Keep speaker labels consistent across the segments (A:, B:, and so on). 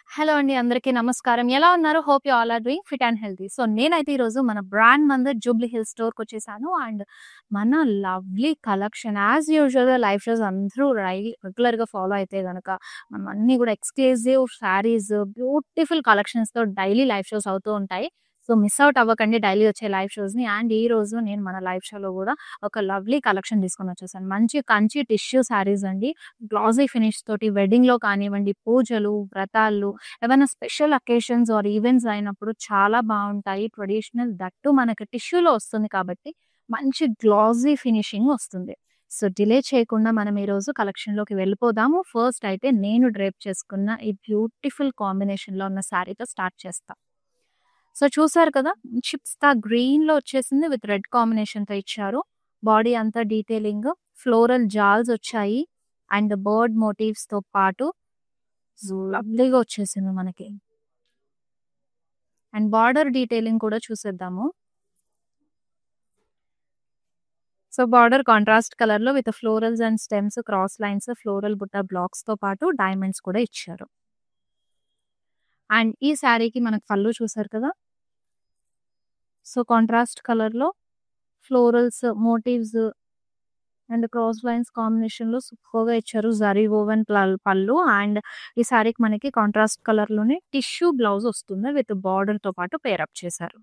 A: Hello అండి. అందరికీ నమస్కారం. ఎలా ఉన్నారు? Hope you all are doing fit and healthy. So, నేనైతే ఈరోజు మన బ్రాండ్ మందిర్ జూబ్లీ హిల్స్ స్టోర్‌కొచ్చేసాను. అండ్ మన లవ్లీ కలెక్షన్ యాజ్ యూజువల్‌గా లైవ్ షోస్ అందరూ రెగ్యులర్‌గా ఫాలో అయితే గనక మనం అన్నీ కూడా ఎక్స్‌క్లూజివ్ శారీస్, బ్యూటిఫుల్ కలెక్షన్స్‌తో డైలీ లైవ్ షోస్ అవుతూ ఉంటాయి. సో, మిస్ అవుట్ అవ్వకండి డైలీ వచ్చే లైవ్ షోస్‌ని. అండ్ ఈరోజు నేను మన లైవ్ షోలో కూడా ఒక లవ్లీ కలెక్షన్ తీసుకొనొచ్చేసాను. మంచి కంచి టిష్యూ శారీస్ అండి. గ్లాసీ ఫినిష్ తోటి వెడ్డింగ్‌లో కానివ్వండి, పూజలు, వ్రతాలు ఏవైనా స్పెషల్ అకేషన్స్ ఆర్ ఈవెంట్స్ అయినప్పుడు చాలా బావుంటాయి. ట్రెడిషనల్ దట్టు మనకి టిష్యూలో వస్తుంది కాబట్టి మంచి గ్లాసీ ఫినిషింగ్ వస్తుంది. సో, డిలే చేయకుండా మనం ఈరోజు కలెక్షన్‌లోకి వెళ్ళిపోదాము. ఫస్ట్ అయితే నేను డ్రేప్ చేసుకున్న ఈ బ్యూటిఫుల్ కాంబినేషన్‌లో ఉన్న శారీతో స్టార్ట్ చేస్తా. సో, చూసారు కదా! మంచి పిస్తా గ్రీన్‌లో వచ్చేసింది విత్ రెడ్ కాంబినేషన్‌తో ఇచ్చారు. బాడీ అంతా డీటెయిలింగ్, ఫ్లోరల్ జాల్స్ వచ్చాయి. అండ్ బర్డ్ మోటివ్స్‌తో పాటు లవ్లీగా వచ్చేసింది మనకి. అండ్ బార్డర్ డీటెయిలింగ్ కూడా చూసేద్దాము. సో, బార్డర్ కాంట్రాస్ట్ కలర్‌లో with florals and stems, cross lines, floral బుట్ట బ్లాక్స్‌తో పాటు డైమండ్స్ కూడా ఇచ్చారు. అండ్ ఈ శారీకి మనకు పళ్ళు చూసారు కదా! సో, కాంట్రాస్ట్ కలర్‌లో florals, motifs and cross lines కాంబినేషన్‌లో సూపర్‌గా ఇచ్చారు. జరీ వోవెన్ పళ్ళు అండ్ ఈ శారీకి మనకి కాంట్రాస్ట్ కలర్‌లోనే టిష్యూ బ్లౌజ్ వస్తుంది విత్ బార్డర్‌తో పాటు పేర్ అప్ చేశారు.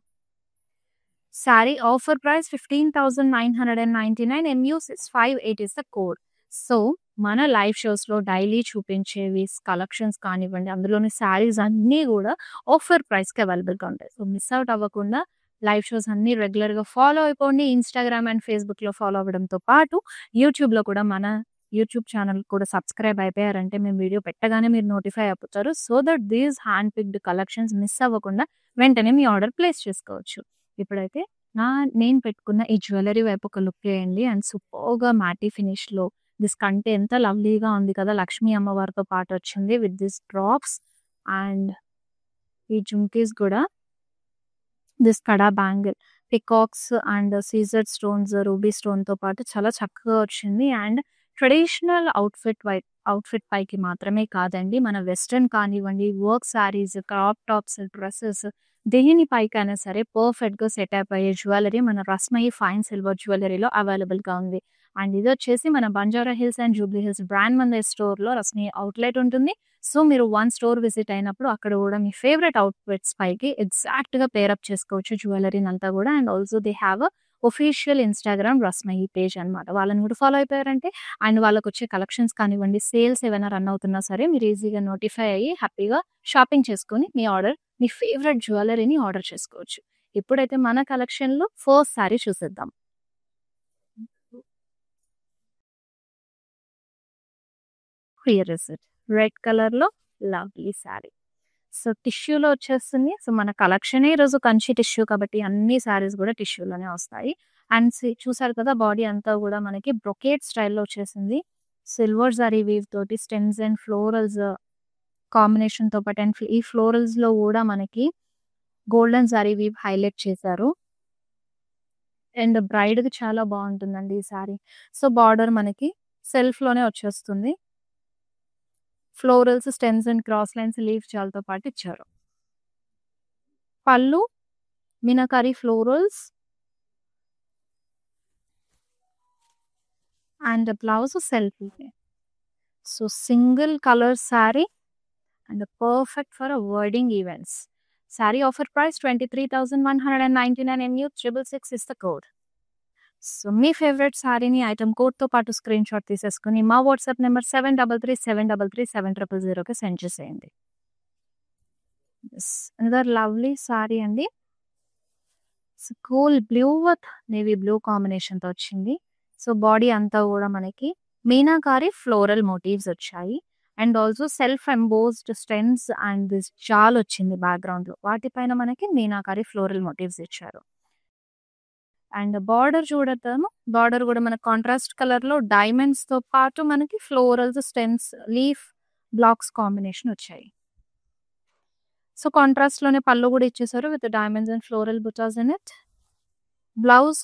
A: Sari offer price 15,999 MU65 is the code. So, మన లైవ్ షోస్‌లో డైలీ చూపించేవి కలెక్షన్స్ కానివ్వండి, అందులోని శారీస్ అన్నీ గూడా ఆఫర్ ప్రైస్‌కి అవైలబుల్‌గా ఉంటాయి. సో, మిస్ అవుట్ అవ్వకుండా లైవ్ షోస్ అన్నీ రెగ్యులర్‌గా ఫాలో అయిపోండి. ఇన్‌స్టాగ్రామ్ అండ్ ఫేస్‌బుక్‌లో ఫాలో అవ్వడంతో పాటు యూట్యూబ్‌లో కూడా మన యూట్యూబ్ ఛానల్ కూడా సబ్స్క్రైబ్ అయిపోయారంటే మేము వీడియో పెట్టగానే మీరు నోటిఫై అయిపోతారు. So that these hand picked collections miss అవ్వకుండా వెంటనే మీ ఆర్డర్ ప్లేస్ చేసుకోవచ్చు. ఇప్పుడైతే నేను పెట్టుకున్న ఈ జ్యువెల్లరీ వైపు ఒక లుక్ వేయండి. అండ్ సూపర్‌గా మ్యాటీ ఫినిష్‌లో దిస్ కంటే ఎంత లవ్లీగా ఉంది కదా! లక్ష్మీ అమ్మవారితో పాటు వచ్చింది విత్ దిస్ డ్రాప్స్ అండ్ ఈ జుంకీస్ కూడా this kada bangle peacocks and సీజర్డ్ స్టోన్స్, రూబీ స్టోన్‌తో పాటు చాలా చక్కగా వచ్చింది. అండ్ ట్రెడిషనల్ అవుట్‌ఫిట్ పైకి మాత్రమే కాదండి. మన వెస్టర్న్ కానివ్వండి, work saris, crop tops, dresses దేని పైకైనా సరే పర్ఫెక్ట్‌గా సెట్ అయిపోయే జ్యువెల్లరీ మన రస్మయి ఫైన్ సిల్వర్ జ్యువెల్లరీలో అవైలబుల్‌గా ఉంది. అండ్ ఇదొచ్చేసి మన Banjara hills and Jubilee hills brand Mandir స్టోర్‌లో రస్మయి అవుట్‌లెట్ ఉంటుంది. సో, మీరు వన్ స్టోర్ విజిట్ అయినప్పుడు అక్కడ గూడా మీ ఫేవరెట్ అవుట్‌ఫిట్స్ పైకి ఎగ్జాక్ట్‌గా పేర్ అప్ చేసుకోవచ్చు జ్యువెల్లరీనంతా గూడా. And also they have a official Instagram Rasmayi page అనమాట. వాళ్ళని కూడా ఫాలో అయిపోయారంటే అండ్ వాళ్ళకొచ్చే కలెక్షన్స్ కానివ్వండి, సేల్స్ ఏవైనా రన్ అవుతున్నా సరే మీరు ఈజీగా నోటిఫై అయ్యి హ్యాపీగా షాపింగ్ చేసుకొని మీ ఫేవరెట్ జ్యువెల్లరీని ఆర్డర్ చేసుకోవచ్చు. ఇప్పుడైతే మన కలెక్షన్‌లో ఫస్ట్ సారీ చూసేద్దాం. Here is it. రెడ్ కలర్‌లో లవ్లీ సారీ. సో, టిష్యూలో వచ్చేస్తుంది. సో, మన కలెక్షనే ఈరోజు కంచి టిష్యూ కాబట్టి అన్ని శారీస్ గూడా టిష్యూలోనే వస్తాయి. అండ్ చూసారు కదా! బాడీ అంతా గూడా మనకి బ్రొకేట్ స్టైల్‌లో వచ్చేసింది. సిల్వర్ జరీ వీవ్ తోటి స్టెమ్స్ అండ్ ఫ్లోరల్స్ కాంబినేషన్‌తో పాటు అండ్ ఈ ఫ్లోరల్స్‌లో గూడా మనకి గోల్డెన్ జరీ వీవ్ హైలైట్ చేశారు. అండ్ బ్రైడ్‌కి చాలా బావుంటుందండి ఈ సారీ. సో, బార్డర్ మనకి సెల్ఫ్‌లోనే వచ్చేస్తుంది. ఫ్లోరల్స్, stems and cross lines leaf జాల్‌తో పాటు ఇచ్చారు. పళ్ళు meenakari florals and blouse self ఇదే. So, single colour sari and perfect for wedding events. Sari offer price 23,199 MU666 is the code. So, మీ ఫేవరెట్ సారీని ఐటెమ్ కోడ్‌తో పాటు స్క్రీన్‌షాట్ తీసేసుకొని మా వాట్సాప్ నంబర్ 7337337000కి సెండ్ చేసేయండి. యెస్. అనదర్ లవ్లీ సారీ అండి. So, cool blue with navy blue కాంబినేషన్‌తో వచ్చింది. సో, బాడీ అంతా గూడా మనకి మీనాకారి ఫ్లోరల్ మోటివ్స్ వచ్చాయి. And also self embossed stems and this jaal వచ్చింది బ్యాక్‌గ్రౌండ్‌లో. వాటిపైన మనకి మీనాకారి ఫ్లోరల్ మోటివ్స్ ఇచ్చారు. అండ్ బార్డర్ చూడొద్దాము. బార్డర్ గూడా మనకు కాంట్రాస్ట్ కలర్‌లో డైమండ్స్‌తో పాటు మనకి florals, stems, leaf blocks combination వచ్చాయి. సో, కాంట్రాస్ట్‌లోనే పళ్ళు గూడా ఇచ్చేసారు with diamonds and floral butas in it. Blouse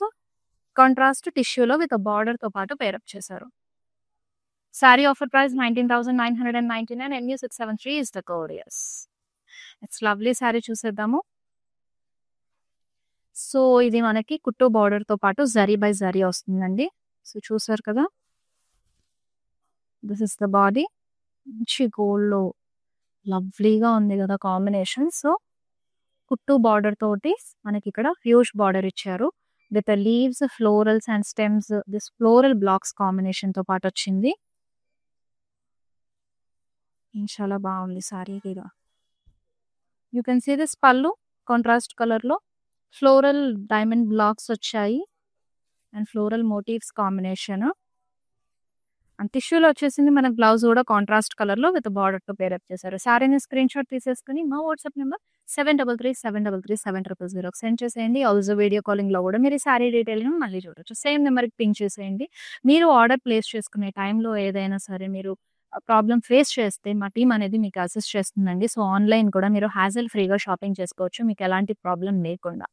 A: contrast టిష్యూలో విత్ బార్డర్‌తో పాటు పేరప్ చేశారు. Saree offer price 19,999. MU673 is the code. Yes. It's lovely saree చూసేద్దాము. సో ఇది మనకి కుట్టు బార్డర్ తో పాటు జరీ బై జరీ వస్తుందండి. సో చూసారు కదా, దిస్ ఇస్ ద బాడీ. మంచి గోల్డ్ లో లవ్లీగా ఉంది కదా కాంబినేషన్. సో కుట్టు బార్డర్ తోటి మనకి ఇక్కడ హ్యూజ్ బార్డర్ ఇచ్చారు with leaves, florals and stems. This floral blocks combination తో పాటు వచ్చింది. చాలా బాగుంది saree. You can see this pallu contrast colour లో ఫ్లోరల్ డైమండ్ బ్లాక్స్ వచ్చాయి and floral motifs combination. And టిష్యూలో వచ్చేసింది మన బ్లౌజ్ కూడా కాంట్రాస్ట్ కలర్ లో విత్ బార్డర్ తో పేరప్ చేశారు. సారీని స్క్రీన్ షాట్ తీసేసుకుని మా వాట్సాప్ నెంబర్ 7337337000 సెండ్ చేసేయండి. ఆల్సో వీడియో కాలింగ్ లో కూడా మీరు ఈ సారీ డీటెయిల్ మళ్ళీ చూడొచ్చు. సేమ్ నెంబర్కి పింక్ చేసేయండి. మీరు ఆర్డర్ ప్లేస్ చేసుకునే టైంలో ఏదైనా సరే మీరు ప్రాబ్లమ్ ఫేస్ చేస్తే మా టీం అనేది మీకు అసిస్ట్ చేస్తుందండి. సో ఆన్లైన్ కూడా మీరు హ్యాజల్ ఫ్రీగా షాపింగ్ చేసుకోవచ్చు మీకు ఎలాంటి ప్రాబ్లం లేకుండా.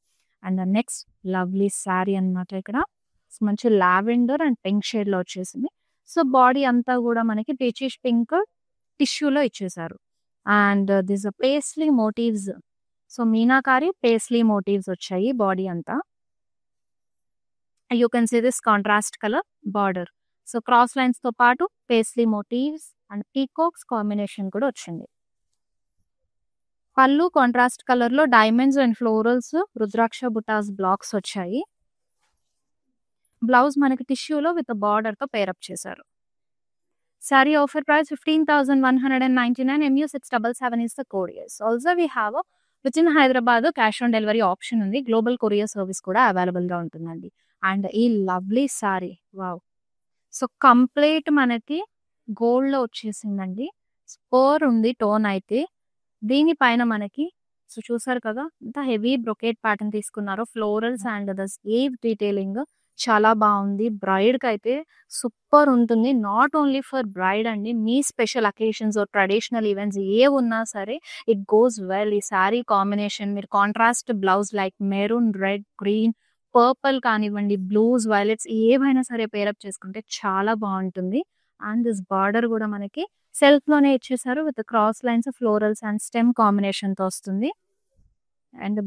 A: అండ్ నెక్స్ట్ లవ్లీ శారీ అన్నమాట. ఇక్కడ మంచి లావెండర్ అండ్ పింక్ షేడ్ లో వచ్చేసింది. సో బాడీ అంతా కూడా మనకి పీచిష్ పింక్ టిష్యూలో ఇచ్చేసారు. And this paisley motifs. So meenakari paisley motifs వచ్చాయి బాడీ అంతా. You can see this contrast colour border. So cross lines తో పాటు paisley motifs and peacocks combination కూడా వచ్చింది. పళ్ళు కాంట్రాస్ట్ కలర్ లో diamonds and florals, rudraksha butas blocks వచ్చాయి. బ్లౌజ్ మనకి టిష్యూలో విత్ బార్డర్ తో పేరప్ చేశారు. Sorry offer price 15,199. MU677 is the code. Yes. Also we have with in Hyderabad cash on delivery option ఉంది. Global courier service కూడా అవైలబుల్ గా ఉంటుందండి. అండ్ ఈ lovely sorry wow. So complete మనకి గోల్డ్ లో వచ్చేసిందండి. స్పోర్ ఉంది టోన్ అయితే. దీనిపైన మనకి సో చూసారు కదా ఇంత హెవీ బ్రొకేట్ ప్యాటర్న్ తీసుకున్నారు. Florals and the slew detailing చాలా బాగుంది. బ్రైడ్ కి అయితే సూపర్ ఉంటుంది. నాట్ ఓన్లీ ఫర్ బ్రైడ్ అండి, మీ స్పెషల్ అకేషన్స్ ట్రెడిషనల్ ఈవెంట్స్ ఏ ఉన్నా సరే ఇట్ గోస్ వెల్. ఈ శారీ కాంబినేషన్ మీరు contrast blouse like maroon, red, green, purple కానివ్వండి, బ్లూస్, వైలెట్స్ ఏవైనా సరే పేరప్ చేసుకుంటే చాలా బాగుంటుంది. అండ్ దిస్ బార్డర్ కూడా మనకి సెల్ఫ్ లోనే ఇచ్చేసారు with cross lines, florals and stem combination తో వస్తుంది. అండ్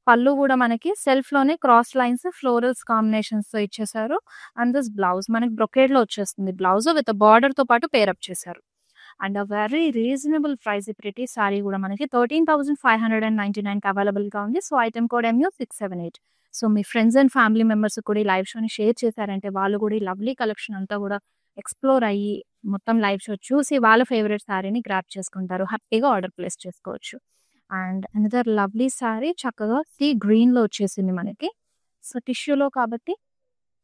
A: పళ్ళు కూడా మనకి సెల్ఫ్ లోనే క్రాస్ లైన్స్, ఫ్లోరల్స్ కాంబినేషన్స్ తో ఇచ్చేసారు. అండ్ దిస్ బ్లౌజ్ మనకి బ్రొకేడ్ లో వచ్చేస్తుంది. బ్లౌజ్ విత్ బార్డర్ తో పాటు పేరప్ చేశారు. And very reasonable price. ప్రతి సారీ కూడా మనకి 13,599 అవైలబుల్ గా ఉంది. So item code MU678. So me friends and family members కూడా ఈ లైవ్ షోని షేర్ చేశారంటే వాళ్ళు కూడా ఈ లవ్లీ కలెక్షన్ అంతా కూడా ఎక్స్ప్లోర్ అయ్యి మొత్తం లైవ్ షో చూసి వాళ్ళ ఫేవరెట్ శారీని గ్రాప్ చేసుకుంటారు. హ్యాపీగా ఆర్డర్ ప్లేస్ చేసుకోవచ్చు. అండ్ అనదర్ లవ్లీ శారీ చక్కగా సీ గ్రీన్ లో వచ్చేసింది మనకి. సో టిష్యూలో కాబట్టి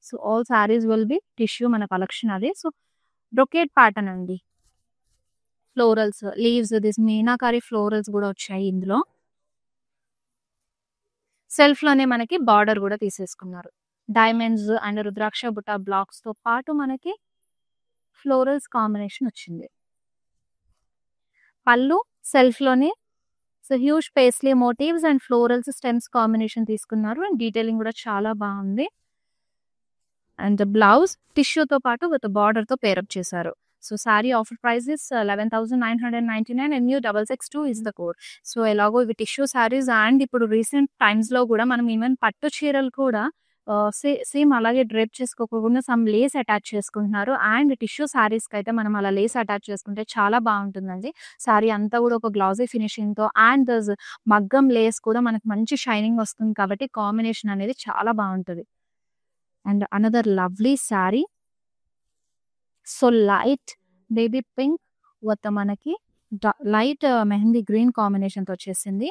A: so all saris will be tissue మన కలెక్షన్ అదే. సో బ్రొకేట్ ప్యాటర్న్ అండి, florals, leaves, this meenakari florals కూడా వచ్చాయి ఇందులో. సెల్ఫ్ లోనే మనకి బార్డర్ కూడా తీసేసుకున్నారు. Diamonds and rudraksha buta blocks తో పాటు మనకి ఫ్లోరల్స్ కాంబినేషన్ వచ్చింది. పళ్ళు సెల్ఫ్ లోనే so huge paisley motifs and florals, stems combination తీసుకున్నారు. అండ్ డీటెయిలింగ్ కూడా చాలా బాగుంది. అండ్ బ్లౌజ్ టిష్యూతో పాటు విత్ బార్డర్ తో పేరప్ చేశారు. So saree offer price is 11,999. MU662 is the code. So ఎలాగో ఇవి టిష్యూ సారీస్ అండ్ ఇప్పుడు రీసెంట్ టైమ్స్ లో కూడా మనం ఈవెన్ పట్టు చీరలు కూడా సేమ్ అలాగే డ్రేప్ చేసుకోకుండా సమ్ లేస్ అటాచ్ చేసుకుంటున్నారు. అండ్ టిష్యూ సారీస్ కి అయితే మనం అలా లేస్ అటాచ్ చేసుకుంటే చాలా బాగుంటుందండి. సారీ అంతా కూడా ఒక గ్లాసీ ఫినిషింగ్ తో అండ్ మగ్గం లేస్ కూడా మనకి మంచి షైనింగ్ వస్తుంది కాబట్టి కాంబినేషన్ అనేది చాలా బాగుంటుంది. And another lovely sorry. So light baby pink with మనకి లైట్ మెహందీ గ్రీన్ కాంబినేషన్ తో వచ్చేసింది.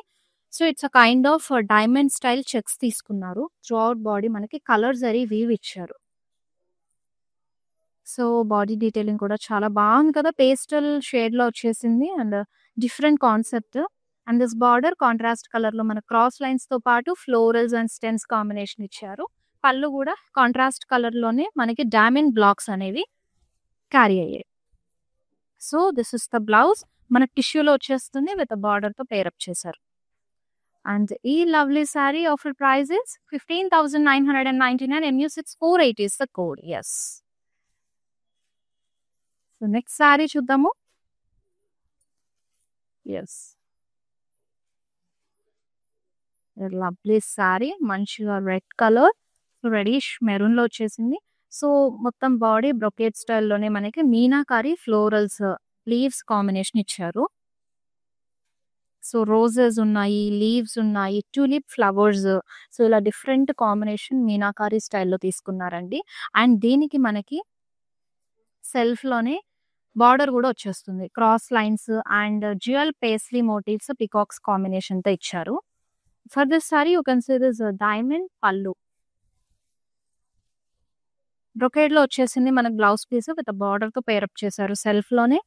A: So it's a kind of diamond style checks తీసుకున్నారు. త్రూ అవుట్ బాడీ మనకి కలర్ జరీ వీవ్ ఇచ్చారు. సో బాడీ డీటెయిలింగ్ కూడా చాలా బాగుంది కదా, పేస్టల్ షేడ్ లో వచ్చేసింది and different concept. And this border contrast colour లో మన క్రాస్ లైన్స్ తో పాటు ఫ్లోరల్స్ అండ్ స్టెమ్స్ కాంబినేషన్ ఇచ్చారు. పళ్ళు కూడా కాంట్రాస్ట్ కలర్ లోనే మనకి డైమండ్ బ్లాక్స్ అనేవి క్యారీ అయ్యాయి. So this is the blouse మన టిష్యూలో వచ్చేస్తుంది విత్ బార్డర్ తో పేరప్ చేశారు. అండ్ ఈ lovely sorry offer price is 15,999. MU648 is the code. Yes. So next sorry చూద్దాము. యెస్. Lovely sorry. మంచిగా రెడ్ కలర్, రెడిష్ మెరూన్‌లో వచ్చేసింది. సో మొత్తం బాడీ బ్రొకేట్ స్టైల్‌లోనే మనకి మీనాకారి ఫ్లోరల్స్, లీవ్స్ కాంబినేషన్ ఇచ్చారు. సో రోజెస్ ఉన్నాయి, లీవ్స్ ఉన్నాయి, ట్యూలిప్ ఫ్లవర్స్. సో ఇలా different combination meenakari స్టైల్‌లో తీసుకున్నారండి. అండ్ దీనికి మనకి సెల్ఫ్‌లోనే బార్డర్ గూడా వచ్చేస్తుంది. Cross lines and dual paisley motifs peacocks కాంబినేషన్‌తో ఇచ్చారు. For this sari you can see this diamond pallu. బ్రొకేడ్‌లో వచ్చేసింది మనకు బ్లౌజ్ పీస్ విత్ బార్డర్‌తో పేర్ అప్ చేశారు సెల్ఫ్‌లోనే.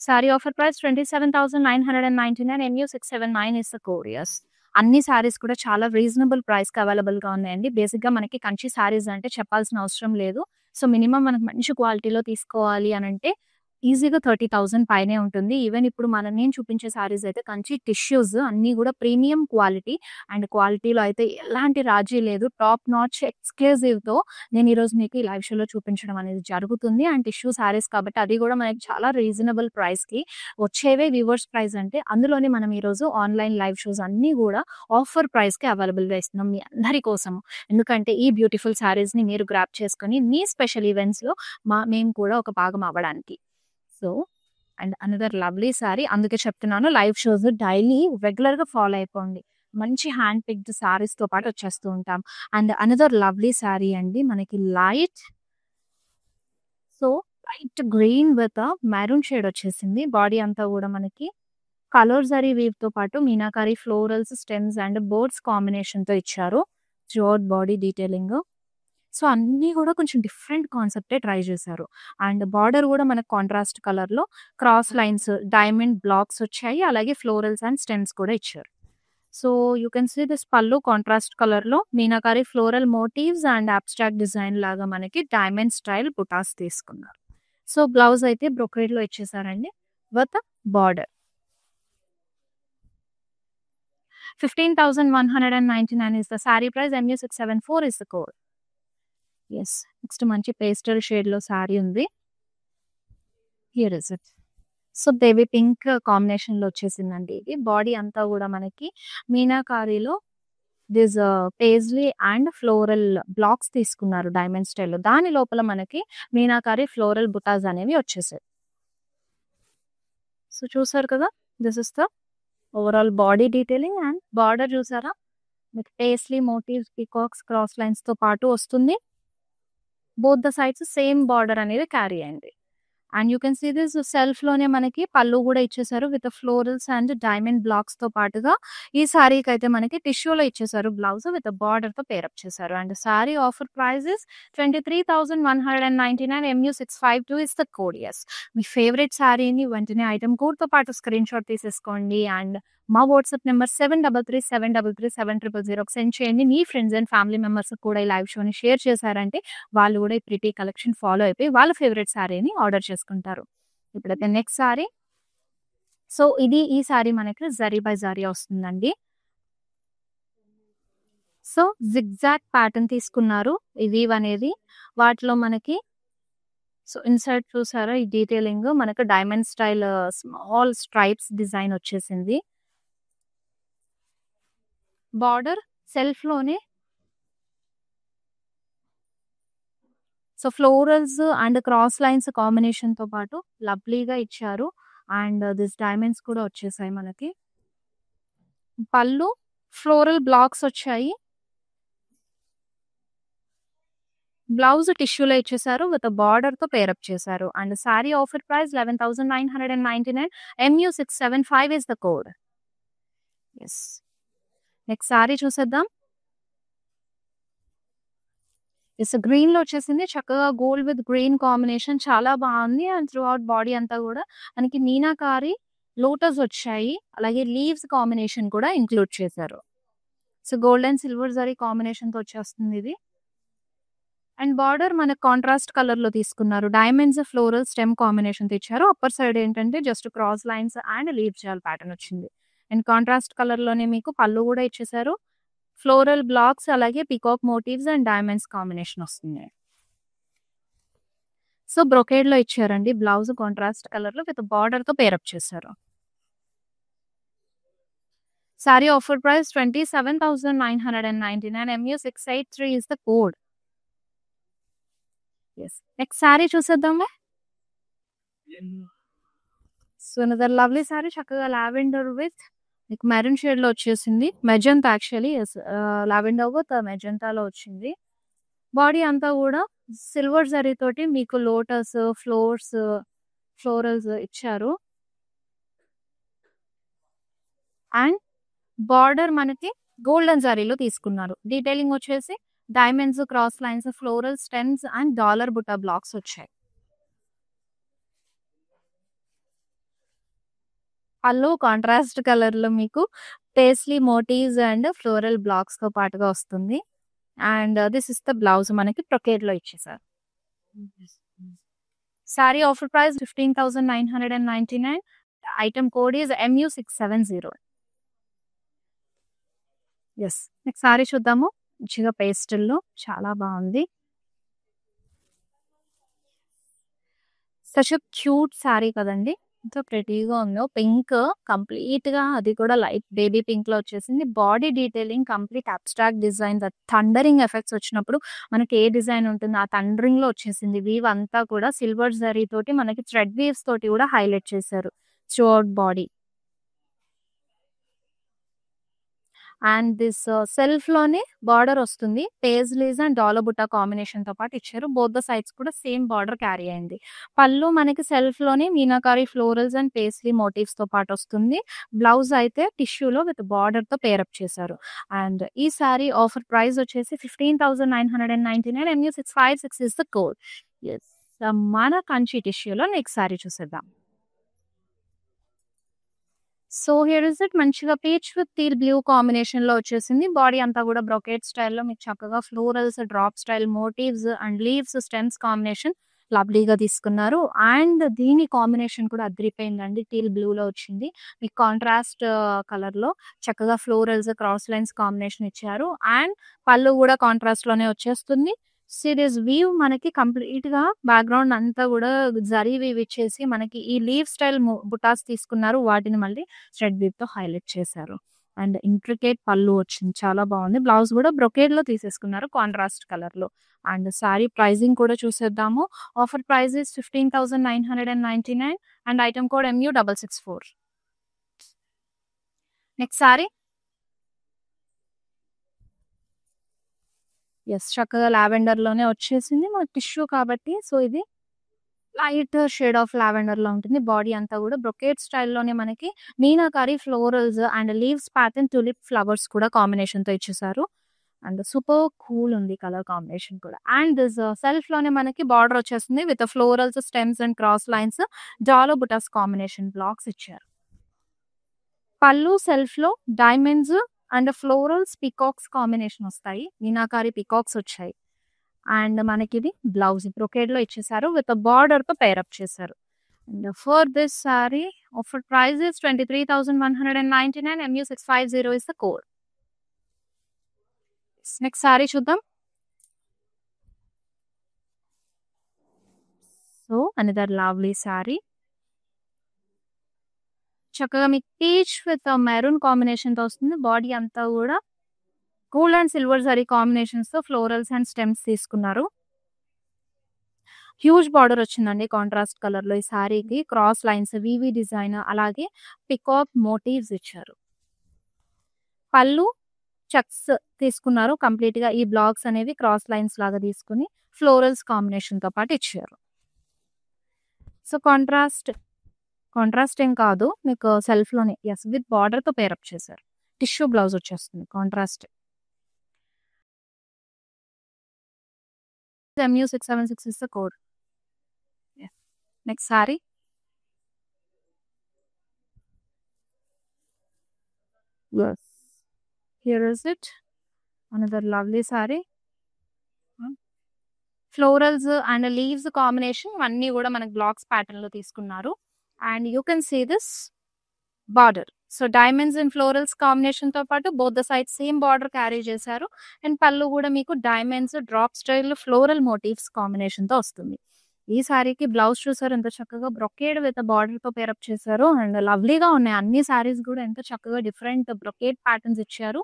A: Saree offer price 27,999 MU679 is the code. Yes. అన్ని సారీస్ కూడా చాలా రీజనబుల్ ప్రైస్‌కి అవైలబుల్‌గా ఉన్నాయండి. బేసిక్‌గా మనకి కంచి సారీస్ అంటే చెప్పాల్సిన అవసరం లేదు. సో మినిమమ్ మనకు మంచి క్వాలిటీలో తీసుకోవాలి అనంటే ఈజీగా 30,000 పైనే ఉంటుంది. ఈవెన్ ఇప్పుడు నేను చూపించే సారీస్ అయితే కంచి టిష్యూస్ అన్నీ కూడా ప్రీమియం క్వాలిటీ అండ్ క్వాలిటీలో అయితే ఎలాంటి రాజీ లేదు. టాప్ నాచ్ ఎక్స్‌క్లూజివ్‌తో నేను ఈరోజు మీకు ఈ లైవ్ షోలో చూపించడం అనేది జరుగుతుంది. అండ్ టిష్యూ సారీస్ కాబట్టి అది కూడా మనకి చాలా రీజనబుల్ ప్రైస్‌కి వచ్చేవే వ్యూవర్స్ ప్రైస్ అంటే అందులోనే మనం ఈరోజు ఆన్‌లైన్ లైవ్ షోస్ అన్నీ కూడా ఆఫర్ ప్రైస్‌కి అవైలబుల్‌గా ఇస్తున్నాం మీ అందరి కోసం. ఎందుకంటే ఈ బ్యూటిఫుల్ సారీస్‌ని మీరు గ్రాబ్ చేసుకొని మీ స్పెషల్ ఈవెంట్స్‌లో మేము కూడా ఒక భాగం అవ్వడానికి. So and another lovely sorry. అందుకే చెప్తున్నాను లైవ్ షోస్ డైలీ రెగ్యులర్‌గా ఫాలో అయిపోండి. మంచి హ్యాండ్ పిక్డ్ సారీస్‌తో పాటు వచ్చేస్తూ ఉంటాం. అండ్ అనదర్ లవ్లీ సారీ అండి. మనకి light green with maroon shade వచ్చేసింది. బాడీ అంతా కూడా మనకి కలర్ జరీ వీవ్‌తో పాటు meenakari florals, stems and birds కాంబినేషన్‌తో ఇచ్చారు. Throughout body detailing. సో అన్నీ కూడా కొంచెం డిఫరెంట్ కాన్సెప్టే ట్రై చేశారు. అండ్ బార్డర్ కూడా మనకు కాంట్రాస్ట్ కలర్‌లో క్రాస్ లైన్స్, డైమండ్ బ్లాక్స్ వచ్చాయి. అలాగే ఫ్లోరల్స్ అండ్ స్టెమ్స్ కూడా ఇచ్చారు. So you can see this pallu contrast కలర్‌లో meenakari floral motifs and abstract design లాగా మనకి డైమండ్ స్టైల్ బుటాస్ తీసుకున్నారు. సో బ్లౌజ్ అయితే బ్రొకేడ్‌లో ఇచ్చేసారండి with border. 15,199 is the saree price. MU674 is the code. Yes. Next మంచి పేస్టల్ షేడ్‌లో సారీ ఉంది. Here is it. So baby pink కాంబినేషన్‌లో వచ్చేసిందండి ఇది. బాడీ అంతా కూడా మనకి మీనాకారిలో this paisley and floral blocks తీసుకున్నారు డైమండ్ స్టైల్‌లో. దాని లోపల మనకి మీనాకారి ఫ్లోరల్ బుటాస్ అనేవి వచ్చేసాయి. సో చూసారు కదా! This is the overall body detailing and border చూసారా? మీకు పేస్లీ మోటివ్స్, పీకాక్స్, క్రాస్ లైన్స్‌తో పాటు వస్తుంది. Both the sides same border అనేది క్యారీ అయింది. And you can see this సెల్ఫ్‌లోనే మనకి పల్లు కూడా ఇచ్చేసారు విత్ ఫ్లోరల్స్ అండ్ డైమండ్ బ్లాక్స్‌తో పాటుగా ఈ సారీకి అయితే మనకి టిష్యూలో ఇచ్చేసారు బ్లౌజ్ విత్ బార్డర్‌తో పేర్ అప్ చేశారు. And saree offer price is 23,199 MU652 is the code. Yes. మీ ఫేవరెట్ సారీని వెంటనే ఐటెమ్ కోడ్‌తో పాటు స్క్రీన్‌షాట్ తీసేసుకోండి. అండ్ మా వాట్సాప్ నెంబర్ 7337337000కి సెండ్ చేయండి. మీ ఫ్రెండ్స్ అండ్ ఫ్యామిలీ మెంబర్స్‌కి కూడా ఈ లైవ్ షోని షేర్ చేశారంటే వాళ్ళు కూడా ఈ ప్రిటీ కలెక్షన్ ఫాలో అయిపోయి వాళ్ళ ఫేవరెట్ సారీని ఆర్డర్ చేసుకుంటారు. ఇప్పుడైతే నెక్స్ట్ సారీ. సో ఈ సారీ మనకి జరీ బై జరీ వస్తుందండి. సో జిగ్‌జాగ్ ప్యాటర్న్ తీసుకున్నారు ఈ వీవ్ అనేది. వాటిలో మనకి సో ఇన్సర్ట్ చూసారా ఈ డీటెయిలింగ్ మనకు diamond style small stripes design వచ్చేసింది. బార్డర్ సెల్ఫ్‌లోనే so florals and cross lines కాంబినేషన్‌తో పాటు లవ్లీగా ఇచ్చారు. అండ్ దిస్ డైమండ్స్ కూడా వచ్చేసాయి మనకి. పళ్ళు ఫ్లోరల్ బ్లాక్స్ వచ్చాయి. బ్లౌజ్ టిష్యూలో ఇచ్చేసారు విత్ బార్డర్‌తో పేర్ అప్ చేశారు. And saree offer price 11,999 MU675 is the code. Yes. Next saree చూసేద్దాం. యెస్. గ్రీన్‌లో వచ్చేసింది. చక్కగా గోల్డ్ విత్ గ్రీన్ కాంబినేషన్ చాలా బాగుంది. అండ్ త్రూఅవుట్ బాడీ అంతా కూడా మనకి మీనాకారి లోటస్ వచ్చాయి. అలాగే లీవ్స్ కాంబినేషన్ కూడా ఇంక్లూడ్ చేశారు. So gold and silver zari కాంబినేషన్‌తో వచ్చేస్తుంది ఇది. అండ్ బార్డర్ మనకు కాంట్రాస్ట్ కలర్‌లో తీసుకున్నారు. డైమండ్స్, ఫ్లోరల్, స్టెమ్ కాంబినేషన్‌తో ఇచ్చారు. అప్పర్ సైడ్ ఏంటంటే just cross lines and leaf jaal pattern వచ్చింది. అండ్ కాంట్రాస్ట్ కలర్‌లోనే మీకు పళ్ళు కూడా ఇచ్చేసారు. ఫ్లోరల్ బ్లాక్స్ అలాగే peacock motifs and diamonds combination వస్తుంది. సో, బ్రొకేడ్‌లో ఇచ్చారండి. బ్లౌజ్ కాంట్రాస్ట్ కలర్‌లో విత్ బార్డర్‌తో పేరప్ చేశారు. Sorry offer price 27,999 MU683 is the code. Yes. Next saree చూసేద్దామా? సో, అనదర్ లవ్లీ సారీ చక్కగా లావెండర్ విత్ మీకు మెరూన్ షేడ్‌లో వచ్చేసింది. మెజంతా యాక్చువల్లీ లావెండర్ విత్ మెజంతాలో వచ్చింది. బాడీ అంతా గూడా సిల్వర్ జరీతోటి మీకు లోటస్, ఫ్లోరల్స్ ఇచ్చారు. అండ్ బార్డర్ మనకి గోల్డెన్ జరీలో తీసుకున్నారు. డీటెయిలింగ్ వచ్చేసి diamonds, cross lines, floral stems and dollar బుట్ట బ్లాక్స్ వచ్చాయి. పళ్ళు కాంట్రాస్ట్ కలర్‌లో మీకు పేస్లీ మోటివ్స్ అండ్ ఫ్లోరల్ బ్లాక్స్‌తో పాటుగా వస్తుంది. And this is the blouse మనకి బ్రొకేడ్‌లో ఇచ్చేసారు. Sorry offer price 15,999. Item code is MU670. Yes. Next sorry చూద్దాము. మంచిగా పేస్టల్‌లో చాలా బావుంది. సచ్ ఎ క్యూట్ సారీ కదండీ! ఎంత ప్రెటీగా ఉందో. పింక్ కంప్లీట్‌గా అది కూడా లైట్ బేబీ పింక్‌లో వచ్చేసింది. Body detailing complete abstract design thundering effects వచ్చినప్పుడు మనకి ఏ డిజైన్ ఉంటుందో ఆ థండరింగ్‌లో వచ్చేసింది. వీవ్ అంతా కూడా సిల్వర్ జరీ తోటి మనకి థ్రెడ్ వీవ్స్ తోటి కూడా హైలైట్ చేశారు త్రూఅవుట్ బాడీ. అండ్ దిస్ సెల్ఫ్‌లోనే బార్డర్ వస్తుంది. పేజ్లీస్ అండ్ డాలర్ బుట్టా కాంబినేషన్‌తో పాటు ఇచ్చారు. బోత్ ద సైడ్స్ కూడా సేమ్ బార్డర్ క్యారీ అయింది. పళ్ళు మనకి సెల్ఫ్‌లోనే మీనాకారి ఫ్లోరల్స్ అండ్ పేస్లీ మోటివ్స్‌తో పాటు వస్తుంది. బ్లౌజ్ అయితే టిష్యూలో విత్ బార్డర్‌తో పేరప్ చేశారు. అండ్ ఈ సారీ ఆఫర్ ప్రైస్ వచ్చేసి 15,999. MU656 is the code. Yes. మన కంచి టిష్యూలో నెక్స్ట్ సారీ చూసేద్దాం. సో హియర్ ఇస్ ఇట్ మంచిగా పీచ్ విత్ టీల్ బ్లూ కాంబినేషన్‌లో వచ్చేసింది. బాడీ అంతా కూడా బ్రొకేడ్ స్టైల్‌లో మీకు చక్కగా florals, drop style motifs and leaves, stems combination లవ్లీగా తీసుకున్నారు. అండ్ దీని కాంబినేషన్ కూడా అదిరిపోయిందండి. టీల్ బ్లూలో వచ్చింది. మీకు కాంట్రాస్ట్ కలర్‌లో చక్కగా ఫ్లోరల్స్, క్రాస్ లైన్స్ కాంబినేషన్ ఇచ్చారు. అండ్ పళ్ళు కూడా కాంట్రాస్ట్‌లోనే వచ్చేస్తుంది. సీరియస్ వీవ్ మనకి కంప్లీట్‌గా బ్యాక్‌గ్రౌండ్ అంతా గూడా జరీ వీవ్ ఇచ్చేసి మనకి ఈ లీవ్ స్టైల్ బుటాస్ తీసుకున్నారు. వాటిని మళ్ళీ థ్రెడ్ వీవ్‌తో హైలైట్ చేశారు. అండ్ ఇంట్రికేట్ పళ్ళు వచ్చింది. చాలా బావుంది. బ్లౌజ్ గూడా బ్రొకేడ్‌లో తీసేసుకున్నారు కాంట్రాస్ట్ కలర్‌లో. అండ్ సారీ ప్రైజింగ్ కూడా చూసేద్దాము. Offer price is 15,999 and item code MU664. Next saree. Yes. చక్కగా లావెండర్‌లోనే వచ్చేసింది. మనకి టిష్యూ కాబట్టి సో ఇది లైట్ షేడ్ ఆఫ్ లావెండర్‌లో ఉంటుంది. బాడీ అంతా గూడా బ్రొకేడ్ స్టైల్‌లోనే మనకి meenakari florals and leaves pattern tulip flowers కూడా కాంబినేషన్‌తో ఇచ్చేసారు. అండ్ సూపర్ కూల్ ఉంది కలర్ కాంబినేషన్ కూడా. అండ్ దిస్ సెల్ఫ్‌లోనే మనకి బార్డర్ వచ్చేస్తుంది with florals, stems and cross lines, డాలో బుటాస్ కాంబినేషన్ బ్లాక్స్ ఇచ్చారు. పళ్ళు సెల్ఫ్‌లో diamonds and florals, peacocks combination వస్తాయి. మీనాకారి పీకాక్స్ వచ్చాయి. అండ్ మనకిది బ్లౌజ్ బ్రొకేడ్‌లో ఇచ్చేసారు. విత్ బార్డర్‌తో పేరప్ చేశారు. And for this saree offer price is 23,199. MU650 is the code. Next sorry చూద్దాం. So another lovely saree. చక్కగా మీకు పీచ్ విత్ మెరూన్ కాంబినేషన్‌తో వస్తుంది. బాడీ అంతా గూడా గోల్డ్ అండ్ సిల్వర్ జరీ కాంబినేషన్స్‌తో ఫ్లోరల్స్ అండ్ స్టెమ్స్ తీసుకున్నారు. హ్యూజ్ బార్డర్ వచ్చిందండి కాంట్రాస్ట్ కలర్‌లో ఈ సారీకి. క్రాస్ లైన్స్, వీవీ డిజైన్ అలాగే పికాక్ మోటివ్స్ ఇచ్చారు. పళ్ళు చెక్స్ తీసుకున్నారు. కంప్లీట్‌గా ఈ బ్లాక్స్ అనేవి క్రాస్ లైన్స్ లాగా తీసుకొని ఫ్లోరల్స్ కాంబినేషన్‌తో పాటు ఇచ్చారు. సో కాంట్రాస్ట్ ఏం కాదు. మీకు సెల్ఫ్‌లోనే యెస్ విత్ బార్డర్‌తో పేరప్ చేశారు. టిష్యూ బ్లౌజ్ వచ్చేస్తుంది contrast. MU676 is the code. Yeah. Next saree. Yes. Here is it. Another lovely saree. Florals and leaves combination అన్నీ కూడా మనకి బ్లాక్స్ ప్యాటర్న్ లో తీసుకున్నారు. And you can see this border. So diamonds and florals combination తో పాటు both the side same border carry చేశారు. And pallu కూడా మీకు diamonds drop style floral motifs combination తో వస్తుంది. ఈ శారీకి బ్లౌజ్ చూసారు ఎంత చక్కగా బ్రొకేడ్ విత్ బార్డర్‌తో పేరప్ చేశారు. అండ్ లవ్లీగా ఉన్నాయి. అన్ని శారీస్ గూడా ఎంత చక్కగా డిఫరెంట్ బ్రొకేడ్ ప్యాటర్న్స్ ఇచ్చారు.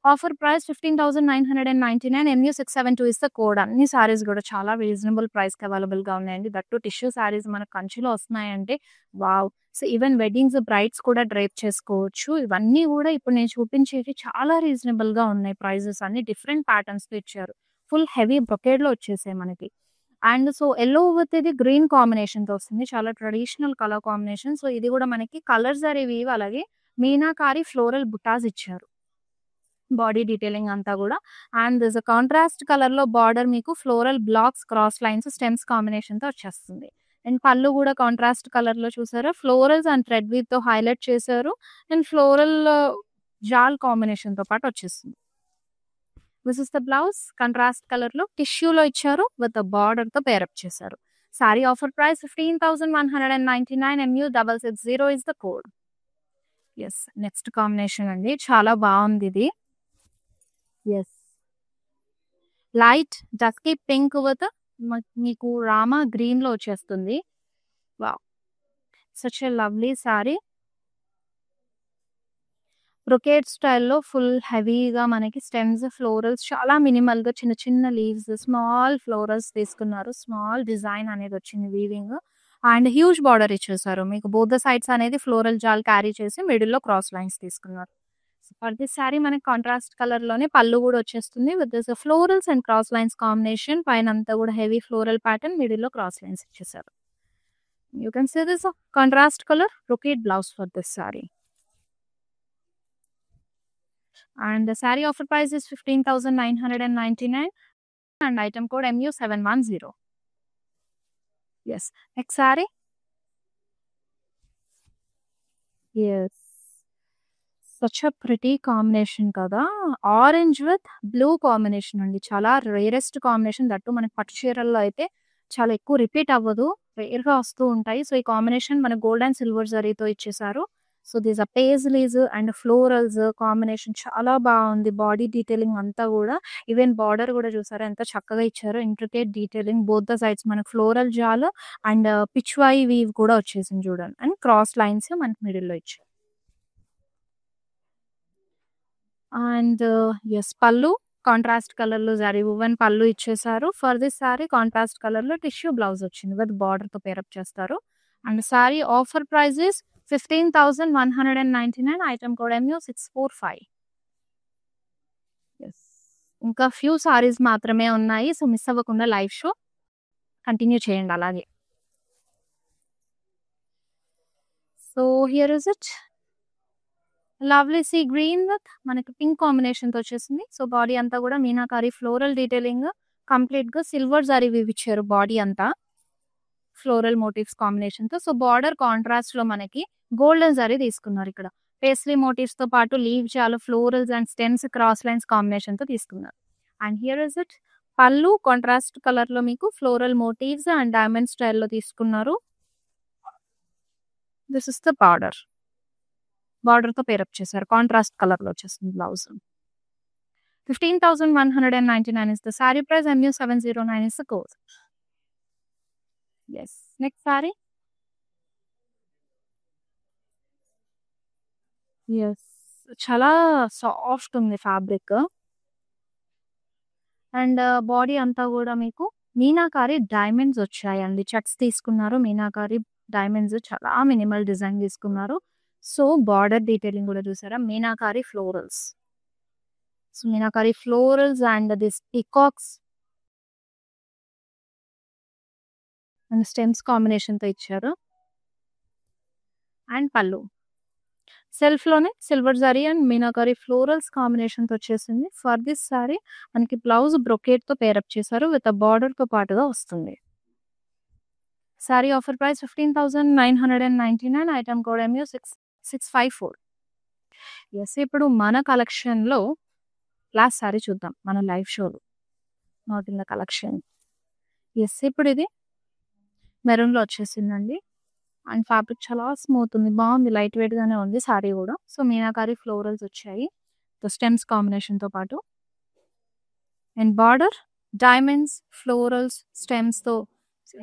A: Offer price 15,999 MU672 is the code. అన్ని శారీస్ గూడా చాలా రీజనబుల్ ప్రైస్‌కి అవైలబుల్‌గా ఉన్నాయండి. దట్ టూ టిష్యూ శారీస్ మనకు కంచిలో వస్తున్నాయంటే wow! So, even weddings brides కూడా డ్రేప్ చేసుకోవచ్చు. ఇవన్నీ గూడా ఇప్పుడు నేను చూపించేవి చాలా రీజనబుల్‌గా ఉన్నాయి ప్రైజెస్ అన్ని డిఫరెంట్ ప్యాటర్న్స్‌తో ఇచ్చారు. ఫుల్ హెవీ బ్రొకేడ్‌లో వచ్చేసాయి మనకి. అండ్ సో, యెల్లో విత్ ఇది గ్రీన్ కాంబినేషన్‌తో వస్తుంది. చాలా ట్రెడిషనల్ కలర్ కాంబినేషన్. సో, ఇది గూడా మనకి కలర్ జరీ వీవ్ అలాగే మీనాకారి ఫ్లోరల్ బుటాస్ ఇచ్చారు. బాడీ డీటెయిలింగ్ అంతా గూడా. అండ్ దిస్ కాంట్రాస్ట్ కలర్‌లో బార్డర్ మీకు floral blocks, cross lines, stems కాంబినేషన్‌తో వచ్చేస్తుంది. అండ్ పళ్ళు గూడా కాంట్రాస్ట్ కలర్‌లో చూసారా ఫ్లోరల్స్ అండ్ థ్రెడ్ వీవ్‌తో హైలైట్ చేశారు. అండ్ ఫ్లోరల్ జాల్ కాంబినేషన్‌తో పాటు వచ్చేస్తుంది. This is the blouse contrast కలర్‌లో టిష్యూలో ఇచ్చారు విత్ బార్డర్‌తో పేరప్ చేశారు. Sorry offer price 15,199 MU660 is the code. Yes. Next combination అండి. చాలా బావుందిది. Yes. Light dusky pink with మీకు రామా గ్రీన్‌లో వచ్చేస్తుంది. Wow! Such a lovely saree. Brocade స్టైల్‌లో ఫుల్ హెవీగా మనకి స్టెమ్స్, ఫ్లోరల్స్ చాలా మినిమల్‌గా చిన్న చిన్న లీవ్స్, స్మాల్ ఫ్లోరల్స్ తీసుకున్నారు. స్మాల్ డిజైన్ అనేది వచ్చింది వీవింగ్. అండ్ హ్యూజ్ బార్డర్ ఇచ్చేసారు. మీకు బోత్ ద సైడ్స్ అనేది ఫ్లోరల్ జాల్ క్యారీ చేసి మిడిల్‌లో క్రాస్ లైన్స్ తీసుకున్నారు. ఫర్ దిస్ సారీ మనకి కాంట్రాస్ట్ కలర్‌లోనే పళ్ళు గూడా వచ్చేస్తుంది. With this florals and cross lines combination పైనంతా గూడా హెవీ ఫ్లోరల్ ప్యాటర్న్ మిడిల్‌లో క్రాస్ లైన్స్ ఇచ్చేసారు. You can see this contrast colour brocade blouse for this sorry. And the saree offer price is 15,999 and item code MU710. Yes. Next saree. Yes. Such a pretty combination కదా. Orange with blue combination అండి. చాలా rarest combination. That మనకి పట్టు చీరల్లో అయితే చాలా ఎక్కువ repeat అవ్వదు. రేర్‌గా వస్తూ ఉంటాయి. సో, ఈ కాంబినేషన్ మన గోల్డ్ అండ్ సిల్వర్ జరీతో ఇచ్చేసారు. So, these are paisleys and florals combination చాలా బావుంది. బాడీ డీటెయిలింగ్ అంతా గూడా ఈవెన్ బార్డర్ గూడా చూసారా ఎంత చక్కగా ఇచ్చారో. Intricate detailing both the sides మనకు ఫ్లోరల్ జాల్ అండ్ పిచ్‌వాయి వీవ్ కూడా వచ్చేసింది చూడండి. అండ్ క్రాస్ లైన్స్ మనకి మిడిల్‌లో ఇచ్చారు. అండ్ యెస్ పళ్ళు కాంట్రాస్ట్ కలర్‌లో జరీ వువెన్ పళ్ళు ఇచ్చేసారు. ఫర్ దిస్ సారీ కాంట్రాస్ట్ కలర్‌లో టిష్యూ బ్లౌజ్ వచ్చింది విత్ బార్డర్‌తో పేరప్ చేస్తారు. And saree offer price is 15,199 item code MU645. Yes. ఇంకా ఫ్యూ సారీస్ మాత్రమే ఉన్నాయి. సో, మిస్ అవ్వకుండా లైవ్ షో కంటిన్యూ చేయండి అలాగే. So, here is it. Lovely sea green with మనకి పింక్ కాంబినేషన్‌తో వచ్చేసింది. సో, బాడీ అంతా గూడా మీనాకారి ఫ్లోరల్ డీటెయిలింగ్ కంప్లీట్‌గా సిల్వర్ జరీ వీవ్ ఇచ్చారు బాడీ అంతా. ఫ్లోరల్ మోటివ్స్ కాంబినేషన్‌తో. సో, బార్డర్ కాంట్రాస్ట్‌లో మనకి గోల్డెన్ జరీ తీసుకున్నారు ఇక్కడ. పేస్లీ మోటివ్స్‌తో పాటు leaf jaal, florals and stems, cross lines కాంబినేషన్‌తో తీసుకున్నారు. And here is it. Pallu contrast కలర్‌లో మీకు ఫ్లోరల్ మోటివ్స్ అండ్ డైమండ్ స్టైల్‌లో తీసుకున్నారు. This is the border. బార్డర్‌తో పేరప్ చేశారు. కాంట్రాస్ట్ కలర్‌లో వచ్చేస్తుంది blouse. 15,199 is the saree price. MU709 is the code. Yes. Next saree. Yes. చాలా సాఫ్ట్ ఉంది ఫ్యాబ్రిక్. అండ్ బాడీ అంతా గూడా మీకు మీనాకారి డైమండ్స్ వచ్చాయండి. చెక్స్ తీసుకున్నారు. మీనాకారి డైమండ్స్ చాలా మినిమల్ డిజైన్ తీసుకున్నారు. సో, బార్డర్ డీటెయిలింగ్ గూడా చూసారా meenakari florals. So, meenakari florals and this peacocks and stems కాంబినేషన్‌తో ఇచ్చారు. అండ్ పళ్ళు. సెల్ఫ్‌లోనే silver zari and meenakari florals కాంబినేషన్‌తో వచ్చేసింది. ఫర్ దిస్ సారీ మనకి బ్లౌజ్ బ్రొకేడ్‌తో పేరప్ చేశారు. విత్ బార్డర్‌తో పాటుగా వస్తుంది. Saree offer price 15,999 item code MU654. Yes. ఇప్పుడు మన కలెక్షన్‌లో లాస్ట్ సారీ చూద్దాం. మన లైవ్ షోలో. Not in the collection. Yes. ఇప్పుడు ఇది మెరూన్‌లో వచ్చేసిందండి. అండ్ ఫ్యాబ్రిక్ చాలా స్మూత్ ఉంది. బావుంది. లైట్ వెయిట్‌గానే ఉంది సారీ గూడా. సో, మీనాకారి ఫ్లోరల్స్ వచ్చాయి. స్టెమ్స్ కాంబినేషన్‌తో పాటు. అండ్ బార్డర్ డైమండ్స్, ఫ్లోరల్స్, స్టెమ్స్‌తో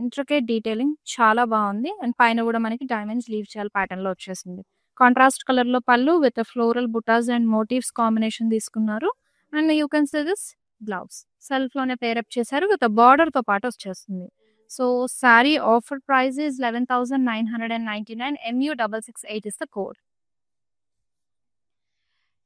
A: ఇంట్రికేట్ డీటెయిలింగ్ చాలా బాగుంది. అండ్ పైన కూడా మనకి డైమండ్స్ లీవ్ చేయాలి ప్యాటర్న్‌లో వచ్చేసింది. కాంట్రాస్ట్ కలర్‌లో pallu with floral butas and motifs combination తీసుకున్నారు. And you can see this blouse సెల్ఫ్‌లోనే పేరప్ చేశారు విత్ బార్డర్‌తో పాటు వచ్చేస్తుంది. So saree offer price is 11,999. MU668 is the code.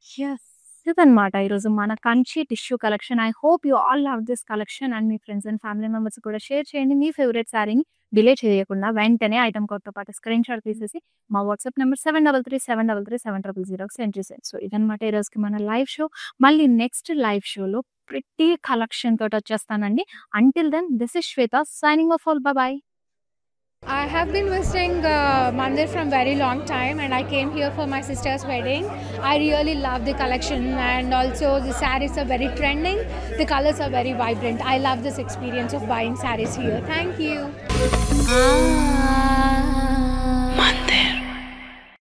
A: Yes. ఇదనమాట ఈరోజు మన Kanchi tissue collection. I hope you all love this collection and మీ ఫ్రెండ్స్ అండ్ ఫ్యామిలీ మెంబర్స్ కూడా షేర్ చేయండి. మీ ఫేవరెట్ శారీని డిలే చేయకుండా వెంటనే ఐటెమ్ కోడ్‌తో పాటు స్క్రీన్‌షాట్ తీసేసి మా వాట్సాప్ నంబర్ 7337337000కి సెండ్ చేసేయండి. సో ఇదనమాట ఈరోజుకి మన లైవ్ షో. మళ్ళీ నెక్స్ట్ లైవ్ షోలో ప్రిట్టి కలెక్షన్ తోటి వచ్చేస్తానండి. Until then this is Shweta signing off. All bye.
B: I have been visiting Mandir from very long time, and I came here for my sister's wedding. I really love the collection, and also the sarees are very trending. The colors are very vibrant. I love this experience of buying sarees here. Thank you.